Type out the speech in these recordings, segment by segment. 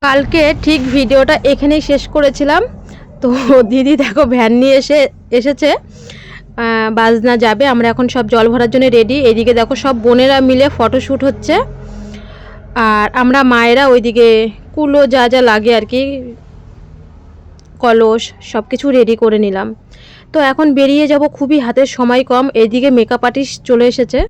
কালকে ঠিক ভিডিওটা এখানেই শেষ করেছিলাম। তো দিদি দেখো ভ্যান নিয়ে এসেছে, বাজনা যাবে। আমরা এখন সব জল ভরার জন্য রেডি। এইদিকে দেখো সব বোনেরা মিলে ফটোশ্যুট হচ্ছে, আর আমরা মায়েরা ওইদিকে কুলো যা যা লাগে আর কি, কলস সব কিছু রেডি করে নিলাম। তো এখন বেরিয়ে যাব, খুবই হাতের সময় কম। এইদিকে মেকআপ আর্টিস্ট চলে এসেছে।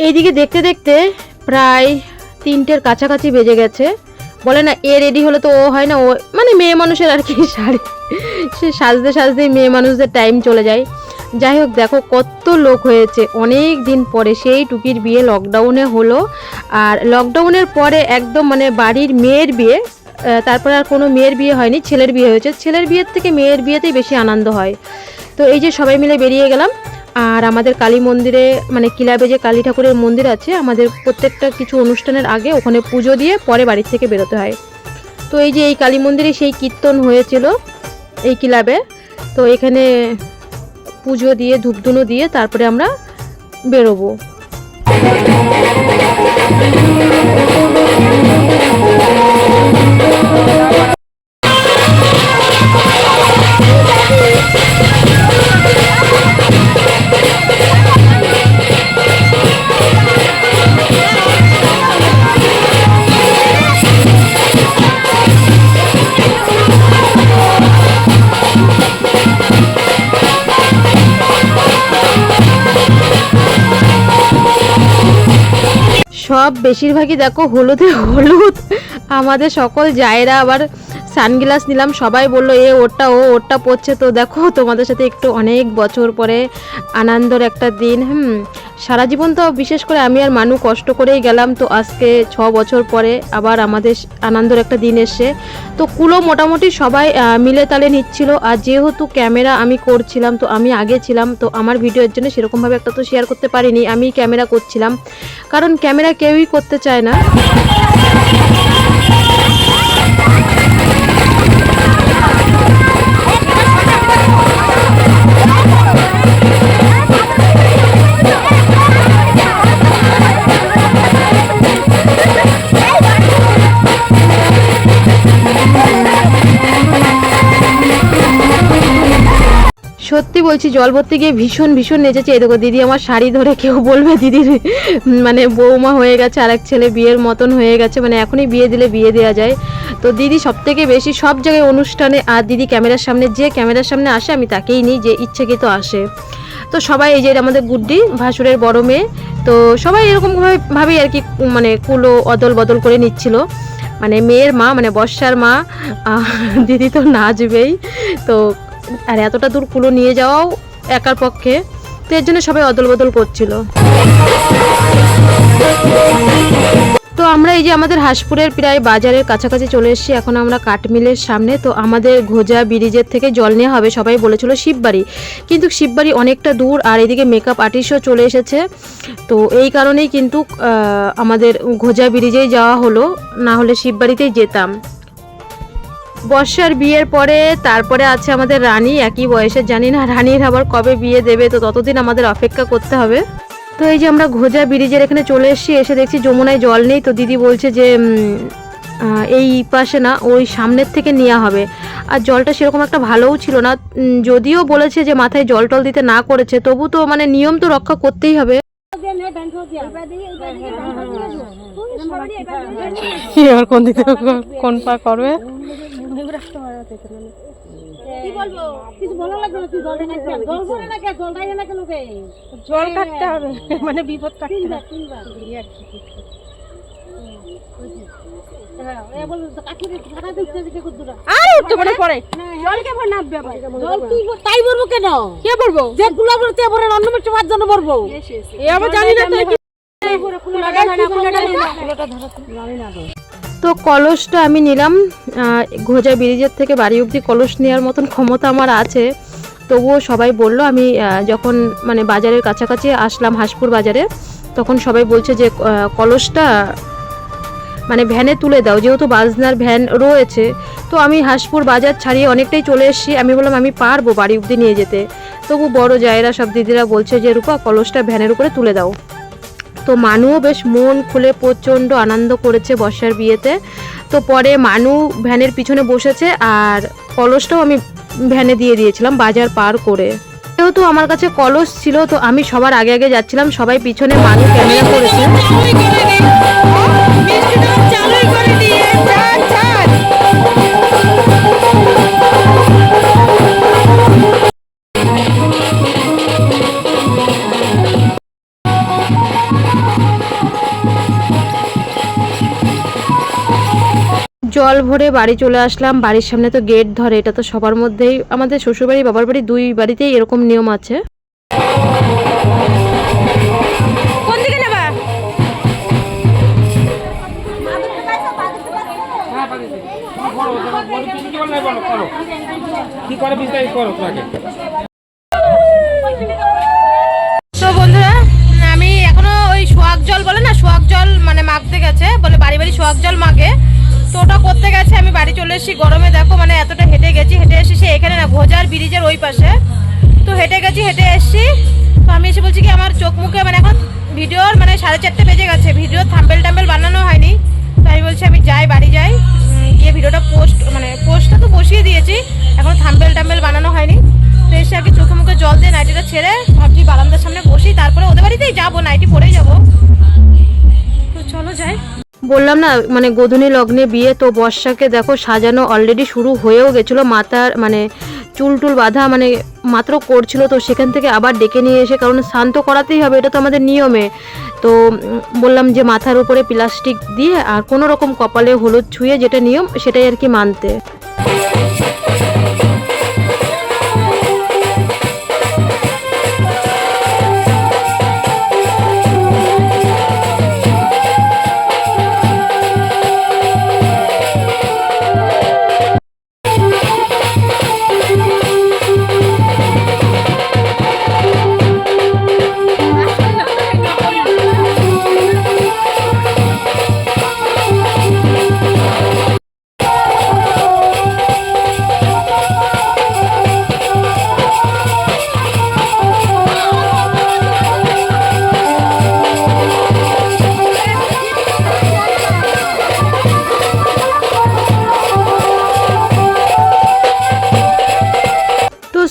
এইদিকে দেখতে দেখতে প্রায় 3টের কাছাকাছি বেজে গেছে। বলে না এ রেডি হলে তো ও হয় না, ও মানে মেয়ে মানুষের আর কি শাড়ি, সে সাজতে সাজতেই মেয়ে মানুষদের টাইম চলে যায়। যাই হোক দেখো কত লোক হয়েছে অনেক দিন পরে, সেই টুকির বিয়ে লকডাউনে হলো। আর লকডাউনের পরে একদম মানে বাড়ির মেয়ের বিয়ে, তারপরে আর কোনো মেয়ের বিয়ে হয়নি, ছেলের বিয়ে হয়েছে। ছেলের বিয়ের থেকে মেয়ের বিয়েতেই বেশি আনন্দ হয়। তো এই যে সবাই মিলে বেরিয়ে গেলাম। আর আমাদের কালী মন্দিরে মানে ক্লাবে যে কালী ঠাকুরের মন্দির আছে, আমাদের প্রত্যেকটা কিছু অনুষ্ঠানের আগে ওখানে পুজো দিয়ে পরে বাড়ির থেকে বেরোতে হয়। তো এই যে এই কালী মন্দিরে সেই কীর্তন হয়েছিল এই ক্লাবে, তো এখানে পুজো দিয়ে ধূপধুনো দিয়ে তারপরে আমরা বেরোবো। সব বেশিরভাগই দেখো হলুদে হলুদ। আমাদের সকল জায়েরা আবার সানগ্লাস নিলাম, সবাই বললো এ ওরটা ও ওরটা পড়ছে। তো দেখো তোমাদের সাথে একটু অনেক বছর পরে আনন্দের একটা দিন। সারা জীবন তো বিশেষ করে আমি আর মানু কষ্ট করেই গেলাম, তো আজকে 6 বছর পরে আবার আমাদের আনন্দের একটা দিন এসে। তো কুলো মোটামুটি সবাই মিলে তালে নিচ্ছিল। আর যেহেতু ক্যামেরা আমি করছিলাম, তো আমি আগে ছিলাম, তো আমার ভিডিওর জন্য সেরকমভাবে একটা তো শেয়ার করতে পারিনি, আমি ক্যামেরা করছিলাম, কারণ ক্যামেরা কেউই করতে চায় না। সত্যি বলছি, জল ভরতে গিয়ে ভীষণ ভীষণ নেচেছে। এই দেখো দিদি আমার শাড়ি ধরে, কেউ বলবে দিদির মানে বৌমা হয়ে গেছে, আর এক ছেলে বিয়ের মতন হয়ে গেছে, মানে এখনই বিয়ে দিলে বিয়ে দেওয়া যায়। তো দিদি সব থেকে বেশি সব জায়গায় অনুষ্ঠানে, আর দিদি ক্যামেরার সামনে, যে ক্যামেরার সামনে আসে আমি তাকেই নিই, যে ইচ্ছাকৃত আসে। তো সবাই এই যে আমাদের গুড্ডি ভাসুরের বড় মেয়ে, তো সবাই এরকমভাবেই আর কি মানে কুলো অদল বদল করে নিচ্ছিল। মানে মেয়ের মা মানে বর্ষার মা, দিদি তো নাচবেই। তো আর এতটা দূর কুলো নিয়ে যাওয়াও একার পক্ষে, তো এর জন্য সবাই অদল বদল করছিল। তো আমরা এই যে আমাদের হাঁসপুরের প্রায় বাজারের কাছাকাছি চলে এসেছি। এখন আমরা কাঠমিলের সামনে। তো আমাদের ঘোজা ব্রিজের থেকে জল নেওয়া হবে, সবাই বলেছিল শিববাড়ি, কিন্তু শিববাড়ি অনেকটা দূর, আর এদিকে মেকআপ আর্টিস্টও চলে এসেছে। তো এই কারণেই কিন্তু আমাদের ঘোজা ব্রিজেই যাওয়া হলো, না হলে শিববাড়িতেই যেতাম। বর্ষার বিয়ের পরে তারপরে আছে আমাদের রানী, একই বয়সের, জানি না রানীর আবার কবে বিয়ে দেবে, তো ততদিন আমাদের অপেক্ষা করতে হবে। তো এই যে আমরা ঘোজা ব্রিজের এখানে চলে এসেছি, এসে দেখছি যমুনায় জল নেই। তো দিদি বলছে যে এই পাশে না, ওই সামনের থেকে নেওয়া হবে। আর জলটা সেরকম একটা ভালোও ছিল না, যদিও বলেছে যে মাথায় জল টল দিতে না করেছে, তবু তো মানে নিয়ম তো রক্ষা করতেই হবে। এবার কোন দিকে কোন পা করবে? জল কাটতে হবে, মানে বিপদ কাটতে তাই বলবো কেন? কে বলবো? যে গুলা বলতে অন্য মিষ্টি ভাত জন্য বলবো, এ আবার জানি না। তো কলসটা আমি নিলাম। ঘোজা ব্রিজের থেকে বাড়ি অবধি কলস নেওয়ার মতন ক্ষমতা আমার আছে, তবুও সবাই বলল। আমি যখন মানে বাজারের কাছাকাছি আসলাম হাঁসপুর বাজারে, তখন সবাই বলছে যে কলসটা মানে ভ্যানে তুলে দাও, যেহেতু বাজনার ভ্যান রয়েছে। তো আমি হাঁসপুর বাজার ছাড়িয়ে অনেকটাই চলে এসেছি। আমি বললাম আমি পারবো বাড়ি অবধি নিয়ে যেতে। তবু বড় জায়েরা সব দিদিরা বলছে যে রূপা কলসটা ভ্যানের উপরে তুলে দাও। তো মানুও বেশ মন খুলে প্রচণ্ড আনন্দ করেছে বর্ষার বিয়েতে। তো পরে মানু ভ্যানের পিছনে বসেছে, আর কলসটাও আমি ভ্যানে দিয়ে দিয়েছিলাম বাজার পার করে। যেহেতু আমার কাছে কলস ছিল, তো আমি সবার আগে আগে যাচ্ছিলাম, সবাই পিছনে মানু ক্যামেরা করেছে। জল ভরে বাড়ি চলে আসলাম। বাড়ির সামনে তো গেট ধরে, এটা তো সবার মধ্যেই, আমাদের শ্বশুরবাড়ি বাবার বাড়ি দুই বাড়িতেই এরকম নিয়ম আছে। তো বন্ধুরা, আমি এখনো ওই সোহাগ জল বলে না, সোহাগ জল মানে মাখতে গেছে, বলে বাড়ি বাড়ি সোহাগ জল মাগে, তো ওটা করতে গেছে। আমি বাড়ি চলে এসেছি, গরমে দেখো মানে এতটা হেঁটে গেছি, হেঁটে এসেছি এখানে না ঘোজার ব্রিজের ওই পাশে। তো হেঁটে গেছি, হেঁটে এসেছি। তো আমি এসে বলছি কি আমার চোখ মুখে মানে এখন ভিডিওর মানে 4:30 বেজে গেছে, ভিডিওর থাম্বেল টাম্বেল বানানো হয়নি। তো আমি বলছি আমি যাই, বাড়ি যাই, গিয়ে ভিডিওটা পোস্টটা তো বসিয়ে দিয়েছি, এখন থাম্বেল টাম্বেল বানানো হয়নি। তো এসে আগে চোখে মুখে জল দিয়ে নাইটিটা ছেড়ে ভাবছি বারান্দার সামনে বসি, তারপরে ওদের বাড়িতেই যাবো, নাইটি পরেই যাবো। তো চলো যাই। বললাম না মানে গোধূলি লগ্নে বিয়ে, তো বর্ষাকে দেখো সাজানো অলরেডি শুরু হয়েও গেছিলো। মাথার মানে চুল টুল বাঁধা মানে মাত্র করছিল, তো সেখান থেকে আবার ডেকে নিয়ে এসে, কারণ শান্ত করাতেই হবে, এটা তো আমাদের নিয়মে। তো বললাম যে মাথার উপরে প্লাস্টিক দিয়ে আর কোনো রকম কপালে হলুদ ছুঁয়ে, যেটা নিয়ম সেটাই আর কি মানতে।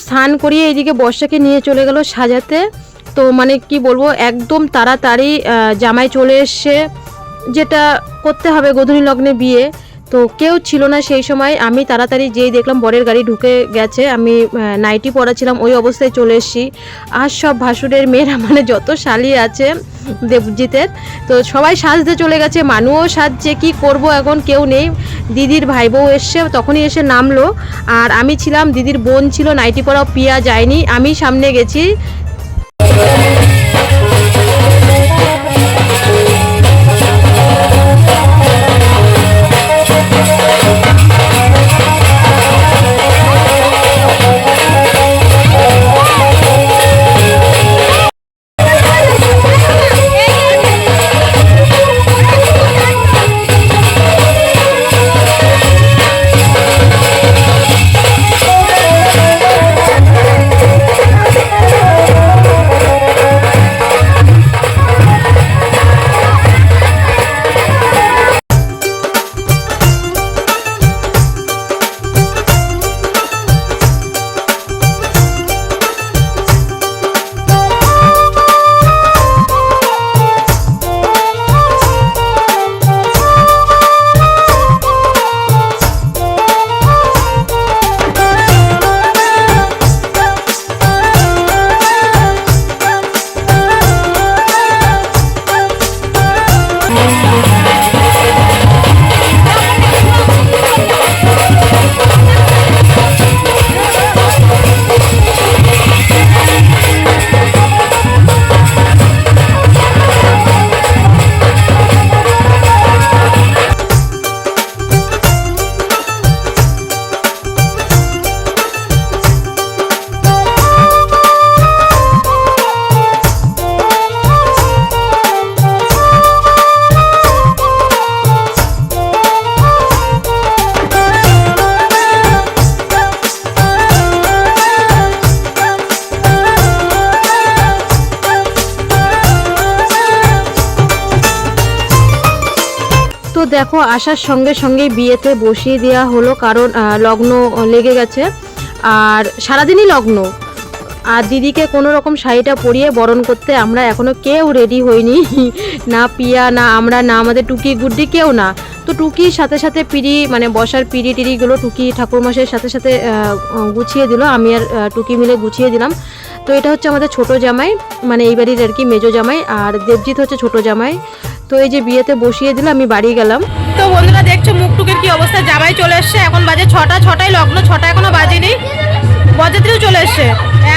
স্নান করিয়ে এইদিকে বর্ষাকে নিয়ে চলে গেল সাজাতে। তো মানে কি বলবো, একদম তাড়াতাড়ি জামাই চলে এসছে, যেটা করতে হবে গোধূলি লগ্নে বিয়ে। তো কেউ ছিল না সেই সময়। আমি তাড়াতাড়ি যেই দেখলাম বরের গাড়ি ঢুকে গেছে, আমি নাইটি পরা ছিলাম, ওই অবস্থায় চলে এসেছি। আর সব ভাসুরের মেয়েরা মানে যত শালি আছে দেবজিতের, তো সবাই সাজতে চলে গেছে। মানুও সাজছে, কি করব এখন কেউ নেই। দিদির ভাই বউ এসছে, তখনই এসে নামলো। আর আমি ছিলাম, দিদির বোন ছিল নাইটি পরাও, পিয়া যায়নি, আমি সামনে গেছি। তো দেখো আসার সঙ্গে সঙ্গে বিয়েতে বসিয়ে দেওয়া হলো, কারণ লগ্ন লেগে গেছে আর সারাদিনই লগ্ন। আর দিদিকে কোনো রকম শাড়িটা পরিয়ে বরণ করতে আমরা এখনও কেউ রেডি হইনি, না পিয়া না আমরা না আমাদের টুকি গুড্ডি কেউ না। তো টুকির সাথে সাথে পিড়ি মানে বসার পিড়ি টিড়িগুলো টুকি ঠাকুরমশাইয়ের সাথে সাথে গুছিয়ে দিল, আমি আর টুকি মিলে গুছিয়ে দিলাম। তো এটা হচ্ছে আমাদের ছোট জামাই, মানে এই বাড়ির আর কি মেজো জামাই, আর দেবজিৎ হচ্ছে ছোট জামাই। তো এই যে বিয়েতে বসিয়ে দিল, আমি বাড়ি গেলাম। তো বন্ধুরা দেখছো মুখটুকের কি অবস্থা, জামাই চলে এসছে, এখন বাজে 6টায় লগ্ন, 6টা এখনো বাজেনি, বরযাত্রীও চলে এসছে,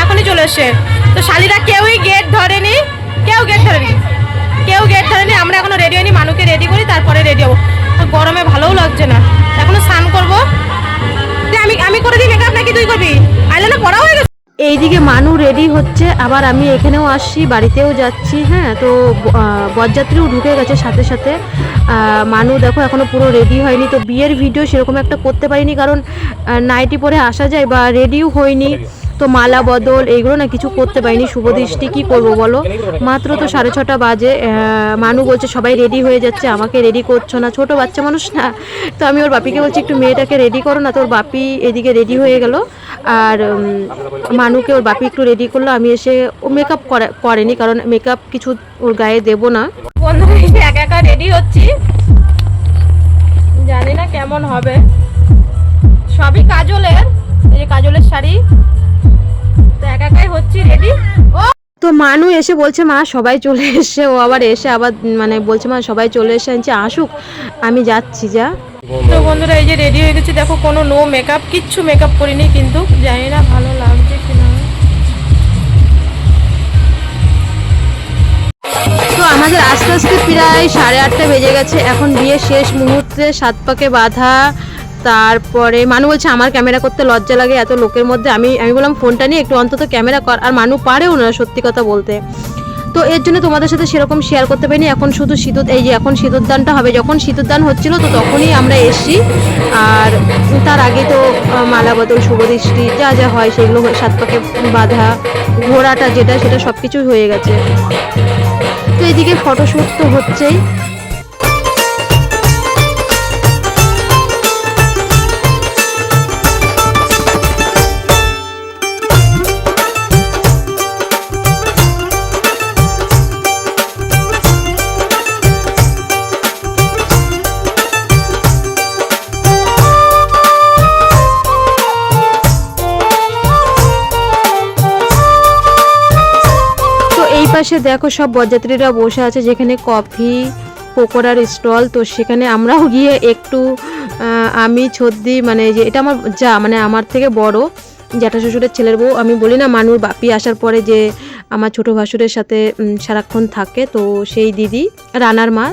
এখনই চলে এসছে। তো শালিরা কেউই গেট ধরেনি, কেউ গেট ধরেনি, আমরা এখনো রেডি হয়নি, মানুকে রেডি করি তারপরে রেডি হবো। গরমে ভালোও লাগছে না, এখনো স্নান করবো। আমি করে দিই মেকআপ নাকি তুই করবি? আইলাইনার পড়া হয়ে গেছে। এইদিকে মানু রেডি হচ্ছে, আবার আমি এখানেও আসছি, বাড়িতেও যাচ্ছি। হ্যাঁ, তো বরযাত্রীও ঢুকে গেছে সাথে সাথে। মানু দেখো এখনো পুরো রেডি হয়নি, তো বিয়ের ভিডিও সেরকম একটা করতে পারিনি, কারণ নাইটি পরে আসা যায় বা রেডিও হয়নি, তো মালা বদল এইগুলো না কিছু করতে পারিনি। শুভদৃষ্টি কী করবো বলো, মাত্র তো 6:30 বাজে। মানু বলছে সবাই রেডি হয়ে যাচ্ছে, আমাকে রেডি করছো না, ছোট বাচ্চা মানুষ না। তো আমি ওর বাপিকে বলছি একটু মেয়েটাকে রেডি করো না, তো ওর বাপি এদিকে রেডি হয়ে গেল, আর মানুকে ওর বাপি একটু রেডি করলো। আমি এসে ও মেকআপ করেনি, কারণ মেকআপ কিছু ওর গায়ে দেবো না। বন্ধুরা একা একা রেডি হচ্ছি, জানি না কেমন হবে, সবই কাজলের, এই যে কাজলের শাড়ি, তো একা একাই হচ্ছি রেডি। তো মানু এসে বলছে মা সবাই চলে এসছে, ও আবার এসে আবার মানে বলছে মা সবাই চলে এসে, আসুক আমি যাচ্ছি যা। তো বন্ধুরা এই যে রেডি হয়ে গেছি, দেখো কোনো নো মেকআপ, কিচ্ছু মেকআপ করিনি, কিন্তু জানি না ভালো লাগছে কিনা। তো আমাদের আস্তে আস্তে প্রায় 8:30 বেজে গেছে, এখন বিয়ে শেষ মুহূর্তে, 7 পাকে বাঁধা। তারপরে মানু বলছে আমার ক্যামেরা করতে লজ্জা লাগে এত লোকের মধ্যে। আমি বললাম ফোনটা নিয়ে একটু অন্তত ক্যামেরা কর, আর মানু পারেও না সত্যি কথা বলতে। তো এর জন্য তোমাদের সাথে সেরকম শেয়ার করতে পারিনি। এখন শুধু সিঁদুর, এই যে এখন সিঁদুরদানটা হবে, যখন সিঁদুরদান হচ্ছিল তো তখনই আমরা এসছি, আর তার আগে তো মালা বদল শুভদৃষ্টি যা যা হয় সেগুলো 7 পাকে বাঁধা, ঘোড়াটা যেটা সেটা সব কিছুই হয়ে গেছে। তো এদিকে ফটোশ্যুট তো হচ্ছেই। পাশে দেখো সব বরযাত্রীরা বসে আছে, যেখানে কফি পকোড়ার স্টল। তো সেখানে আমরাও গিয়ে একটু আমি ছদ্দি, মানে যে এটা আমার যা মানে আমার থেকে বড় জ্যাঠা শ্বশুরের ছেলের বউ, আমি বলি না মানুর বাপি আসার পরে যে আমার ছোট ভাসুরের সাথে সারাক্ষণ থাকে, তো সেই দিদি রানার মা।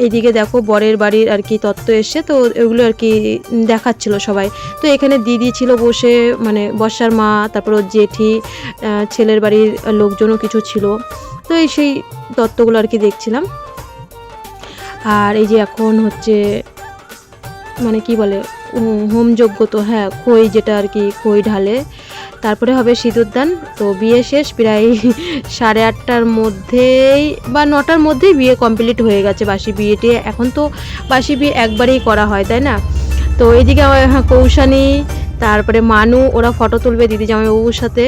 এইদিকে দেখো বরের বাড়ির আর কি তত্ত্ব এসছে, তো এগুলো আর কি দেখাচ্ছিল সবাই। তো এখানে দিদি ছিল বসে, মানে বর্ষার মা, তারপর ওর জেঠি, ছেলের বাড়ির লোকজনও কিছু ছিল, তো এই সেই তত্ত্বগুলো আর কি দেখছিলাম। আর এই যে এখন হচ্ছে মানে কি বলে হোমযজ্ঞ, তো হ্যাঁ খই যেটা আর কি খই ঢালে, তারপরে হবে সিঁদুরদান। তো বিয়ে শেষ প্রায় 8:30টার মধ্যেই বা 9টার মধ্যেই বিয়ে কমপ্লিট হয়ে গেছে। বাসি বিয়েটি এখন তো বাসি বিয়ে একবারেই করা হয়, তাই না? তো এইদিকে কৌশানী, তারপরে মানু, ওরা ফটো তুলবে দিদি জামাইবাবুর সাথে।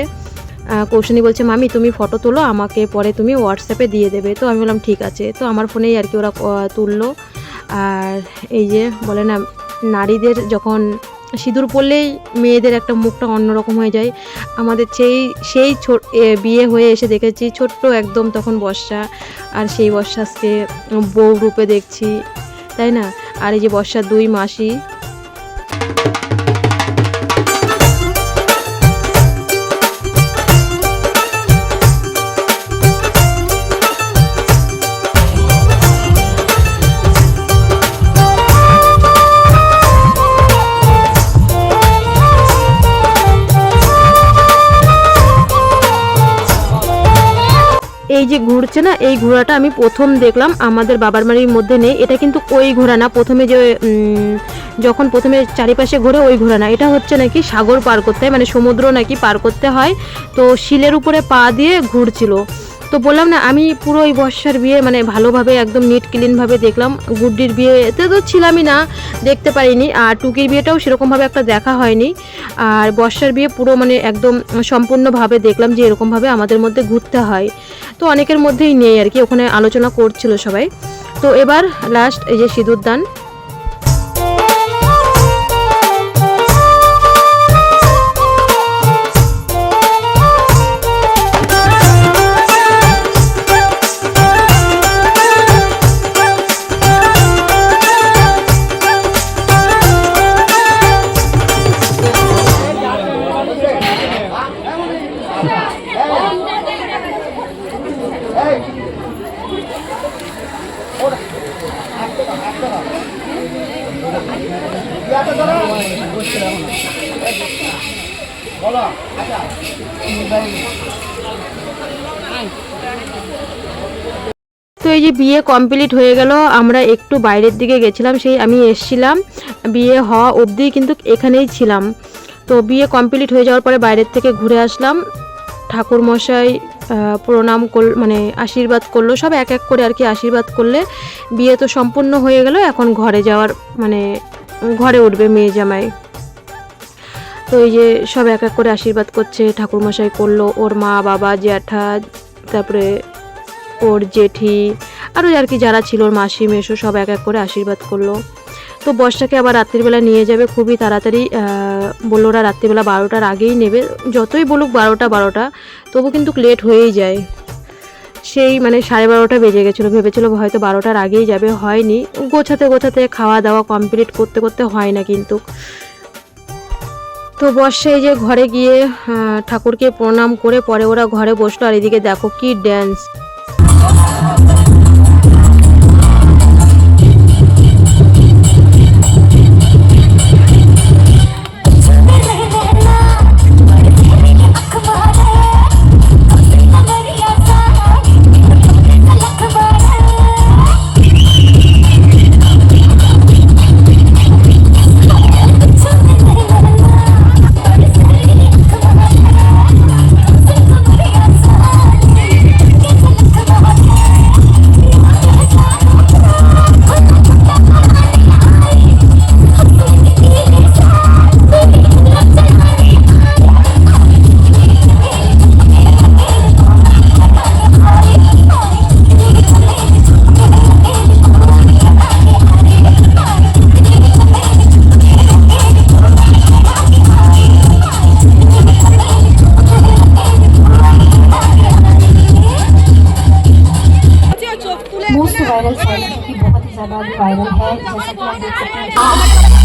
কৌশানী বলছে মামি তুমি ফটো তোলো, আমাকে পরে তুমি হোয়াটসঅ্যাপে দিয়ে দেবে। তো আমি বললাম ঠিক আছে। তো আমার ফোনেই আর কি ওরা তুললো। আর এই যে বলে না নারীদের যখন সিঁদুর পরলেই মেয়েদের একটা মুখটা অন্যরকম হয়ে যায়। আমাদের সেই বিয়ে হয়ে এসে দেখেছি ছোট্ট একদম তখন বর্ষা, আর সেই বর্ষা আজকে বউ রূপে দেখছি, তাই না? আর এই যে বর্ষার 2 মাসি। এই যে ঘুরছে না, এই ঘোড়াটা আমি প্রথম দেখলাম, আমাদের বাবার বাড়ির মধ্যে নেই। এটা কিন্তু ওই ঘোড়া না, প্রথমে যে যখন প্রথমে চারিপাশে ঘোরে ওই ঘোড়া না, এটা হচ্ছে নাকি সাগর পার করতে হয়, মানে সমুদ্র নাকি পার করতে হয়। তো শিলের উপরে পা দিয়ে ঘুরছিল। তো বললাম না আমি পুরো ওই বর্ষার বিয়ে মানে ভালোভাবে একদম নিট ক্লিনভাবে দেখলাম। গুড্ডির বিয়েতে তো ছিলামই না, দেখতে পারিনি, আর টুকির বিয়েটাও সেরকমভাবে একটা দেখা হয়নি। আর বর্ষার বিয়ে পুরো মানে একদম সম্পূর্ণভাবে দেখলাম যে এরকমভাবে আমাদের মধ্যে ঘুরতে হয়। তো অনেকের মধ্যেই নেই আর কি, ওখানে আলোচনা করছিল সবাই। তো এবার লাস্ট এই যে সিঁদুরদান। তো এই যে বিয়ে কমপ্লিট হয়ে গেল, আমরা একটু বাইরের দিকে গেছিলাম, সেই আমি এসছিলাম বিয়ে হওয়া অবধি কিন্তু এখানেই ছিলাম। তো বিয়ে কমপ্লিট হয়ে যাওয়ার পরে বাইরের থেকে ঘুরে আসলাম। ঠাকুর মশাই প্রণাম মানে আশীর্বাদ করলো, সব এক এক করে আর কি আশীর্বাদ করলে বিয়ে তো সম্পূর্ণ হয়ে গেল। এখন ঘরে যাওয়ার মানে ঘরে উঠবে মেয়ে জামাই। তো এই যে সব এক এক করে আশীর্বাদ করছে, ঠাকুর মশাই করলো, ওর মা বাবা জ্যাঠা, তারপরে ওর জেঠি, আরও আর কি যারা ছিল ওর মাসি মেশো, সব এক এক করে আশীর্বাদ করলো। তো বর্ষাকে আবার রাত্রিবেলা নিয়ে যাবে খুবই তাড়াতাড়ি, বললো ওরা রাত্রিবেলা 12টার আগেই নেবে। যতই বলুক 12টা তবু কিন্তু লেট হয়েই যায়। সেই মানে 12:30 বেজে গেছিলো, ভেবেছিলো হয়তো 12টার আগেই যাবে, হয়নি। গোছাতে খাওয়া দাওয়া কমপ্লিট করতে হয় না কিন্তু। তো বর্ষা এই যে ঘরে গিয়ে ঠাকুরকে প্রণাম করে পরে ওরা ঘরে বসলো। আর এদিকে দেখো কি ড্যান্স। मोस्ट वायरल साइट जो कि बहुत ही ज़्यादा वायरल है, जैसा कि आप देख सकते हैं।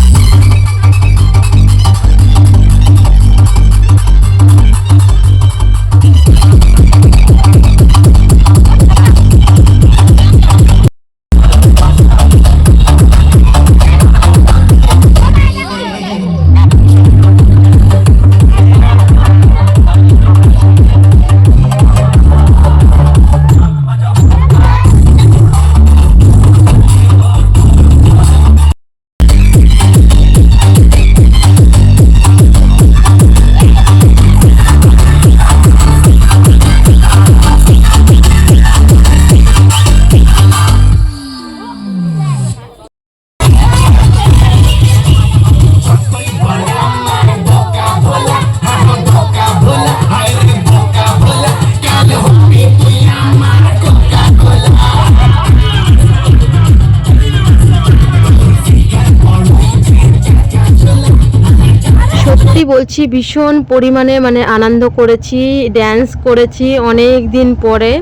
বলছি ভীষণ পরিমাণে মানে আনন্দ করেছি, ড্যান্স করেছি অনেক দিন পরে।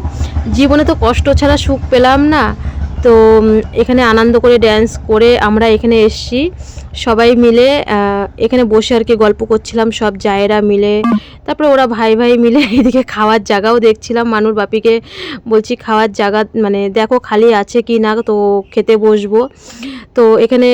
জীবনে তো কষ্ট ছাড়া সুখ পেলাম না, তো এখানে আনন্দ করে ড্যান্স করে আমরা এখানে এসছি সবাই মিলে। এখানে বসে আর কি গল্প করছিলাম সব জায়েরা মিলে, তারপরে ওরা ভাই ভাই মিলে। এদিকে খাওয়ার জায়গাও দেখছিলাম, মানুর বাপিকে বলছি খাওয়ার জায়গা মানে দেখো খালি আছে কি না, তো খেতে বসবো। তো এখানে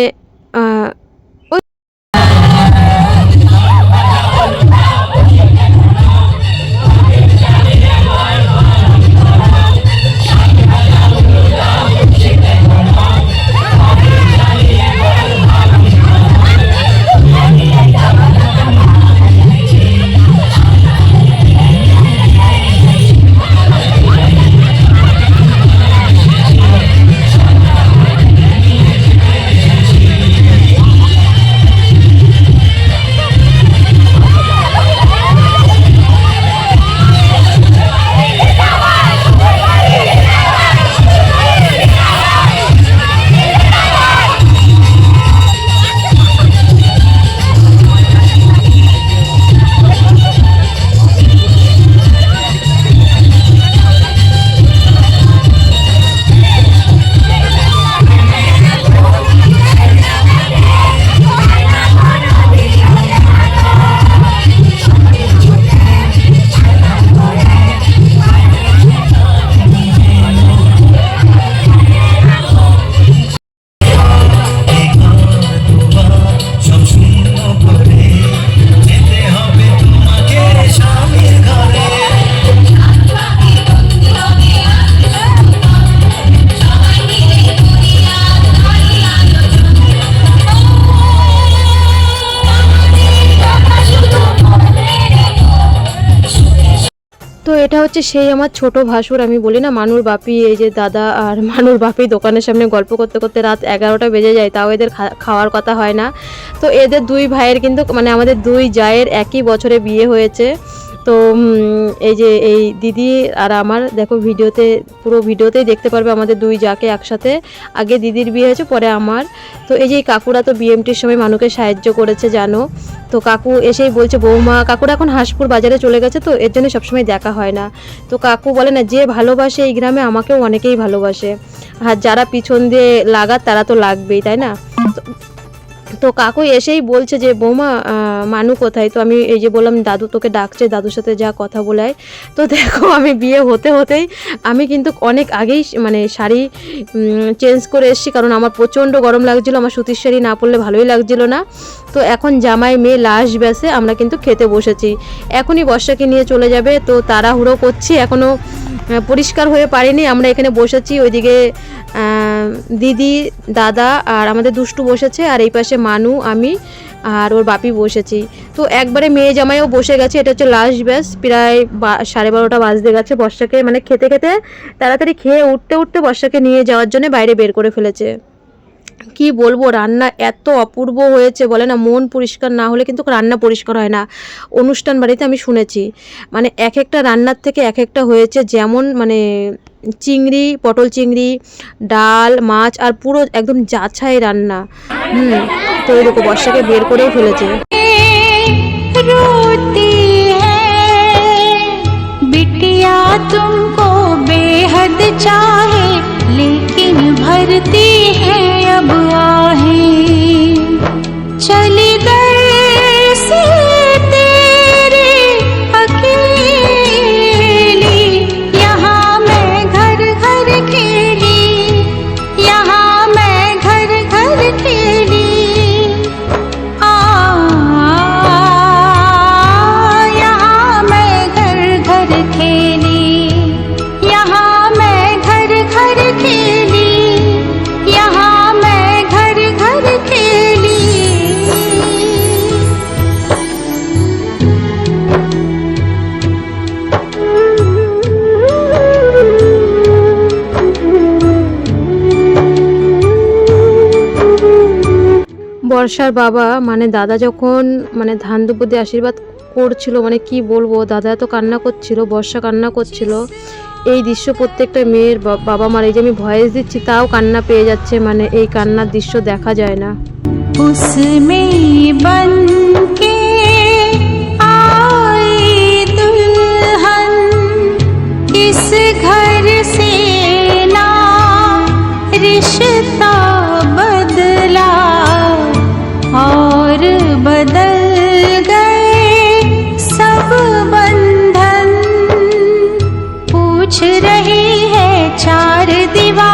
তো এটা হচ্ছে সেই আমার ছোট ভাসুর, আমি বলি না মানুর বাপি, এই যে দাদা আর মানুর বাপি দোকানের সামনে গল্প করতে করতে রাত 11টা বেজে যায়, তাও এদের খাওয়ার কথা হয় না। তো এদের দুই ভাইয়ের কিন্তু মানে আমাদের দুই জায়ের একই বছরে বিয়ে হয়েছে। তো এই যে এই দিদি আর আমার দেখো ভিডিওতে, পুরো ভিডিওতেই দেখতে পারবে আমাদের দুই জাকে একসাথে। আগে দিদির বিয়ে হয়েছে, পরে আমার। তো এই যে কাকুরা তো বিএমটির সময় মানুষকে সাহায্য করেছে জানো। তো কাকু এসেই বলছে বৌমা, কাকুরা এখন হাঁসপুর বাজারে চলে গেছে, তো এর জন্য সবসময় দেখা হয় না। তো কাকু বলে না, যে ভালোবাসে এই গ্রামে আমাকেও অনেকেই ভালোবাসে, আর যারা পিছন দিয়ে লাগার তারা তো লাগবেই, তাই না। তো কাকু এসেই বলছে যে বৌমা মানু কোথায়। তো আমি এই যে বললাম দাদু তোকে ডাকছে, দাদুর সাথে যা কথা বলাই। তো দেখো আমি বিয়ে হতে হতেই আমি কিন্তু অনেক আগেই মানে শাড়ি চেঞ্জ করে এসেছি, কারণ আমার প্রচণ্ড গরম লাগছিলো, আমার সুতির শাড়ি না পরলে ভালোই লাগছিল না। তো এখন জামাই মেয়ে লাশ ব্যাসে আমরা কিন্তু খেতে বসেছি, এখনই বর্ষাকে নিয়ে চলে যাবে, তো তাড়াহুড়ো করছি, এখনও পরিষ্কার হয়ে পারিনি। আমরা এখানে বসেছি, ওইদিকে দিদি দাদা আর আমাদের দুষ্টু বসেছে, আর এই পাশে মানু আমি আর ওর বাপি বসেছি। তো একবারে মেয়ে জামাইও বসে গেছে, এটা হচ্ছে লাস্ট ব্যাস, প্রায় 12:30 বাজতে গেছে। বর্ষাকে মানে খেতে খেতে তাড়াতাড়ি খেয়ে উঠতে উঠতে বর্ষাকে নিয়ে যাওয়ার জন্য বাইরে বের করে ফেলেছে। কি বলবো, রান্না এত অপূর্ব হয়েছে, বলে না মন পরিষ্কার না হলে কিন্তু রান্না পরিষ্কার হয় না। অনুষ্ঠান বাড়িতে আমি শুনেছি মানে এক একটা রান্নার থেকে এক একটা হয়েছে, যেমন মানে চিংড়ি, পটল চিংড়ি, ডাল, মাছ, আর পুরো একদম যাচাই রান্না। তো এরকম বর্ষাকে বের করেও ফেলেছে। रोती है बिटिया तुमको बेहद चाहे, लेकिन भरती है अब आहें। चली दर से तेरे अकेली, यहाँ मैं घर घर खेली, यहाँ मैं घर घर खेली। यहाँ मैं घर घर खेली, यहाँ मैं घर घर खेली, यहाँ मैं घर घर खेली। বর্ষার বাবা মানে দাদা যখন মানে ধান দুপুর দিয়ে আশীর্বাদ করছিল, মানে কি বলবো, দাদা এত কান্না করছিল, বর্ষা কান্না করছিল। এই দৃশ্য প্রত্যেকটা মেয়ের বাবা মার, এই যে আমি ভয়েস দিচ্ছি তাও কান্না পেয়ে যাচ্ছে, মানে এই কান্নার দৃশ্য দেখা যায় না। उसमें बन के आई दुल्हन, इस घर से ना रिश्ता बदला और बदल गए सब बंधन। पूछ रही है चार दीवार